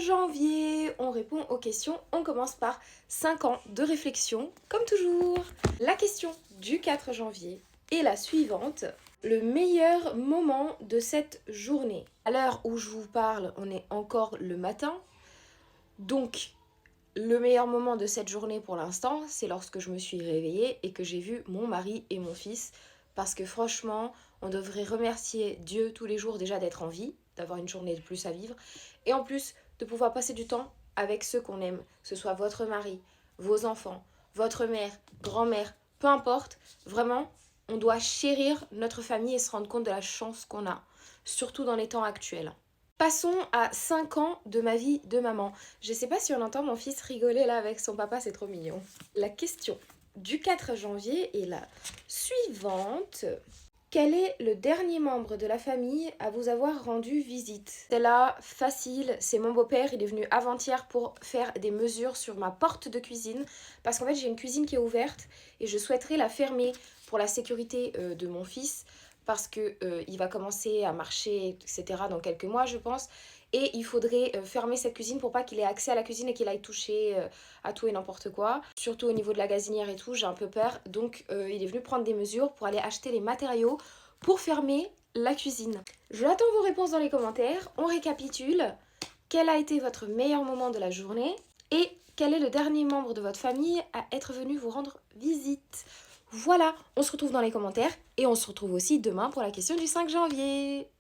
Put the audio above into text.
janvier, on répond aux questions. On commence par 5 ans de réflexion, comme toujours. La question du 4 janvier est la suivante. Le meilleur moment de cette journée. À l'heure où je vous parle, on est encore le matin. Donc, le meilleur moment de cette journée pour l'instant, c'est lorsque je me suis réveillée et que j'ai vu mon mari et mon fils. Parce que franchement, on devrait remercier Dieu tous les jours déjà d'être en vie, d'avoir une journée de plus à vivre. Et en plus, de pouvoir passer du temps avec ceux qu'on aime. Que ce soit votre mari, vos enfants, votre mère, grand-mère, peu importe. Vraiment, on doit chérir notre famille et se rendre compte de la chance qu'on a. Surtout dans les temps actuels. Passons à 5 ans de ma vie de maman. Je sais pas si on entend mon fils rigoler là avec son papa, c'est trop mignon. La question du 4 janvier est la suivante. Quel est le dernier membre de la famille à vous avoir rendu visite? C'est là, facile, c'est mon beau-père, il est venu avant-hier pour faire des mesures sur ma porte de cuisine parce qu'en fait j'ai une cuisine qui est ouverte et je souhaiterais la fermer pour la sécurité de mon fils parce qu'il va commencer à marcher, etc. dans quelques mois, je pense. Et il faudrait fermer cette cuisine pour pas qu'il ait accès à la cuisine et qu'il aille toucher à tout et n'importe quoi. Surtout au niveau de la gazinière et tout, j'ai un peu peur. Donc il est venu prendre des mesures pour aller acheter les matériaux pour fermer la cuisine. Je attends vos réponses dans les commentaires. On récapitule. Quel a été votre meilleur moment de la journée? Et quel est le dernier membre de votre famille à être venu vous rendre visite? Voilà, on se retrouve dans les commentaires et on se retrouve aussi demain pour la question du 5 janvier.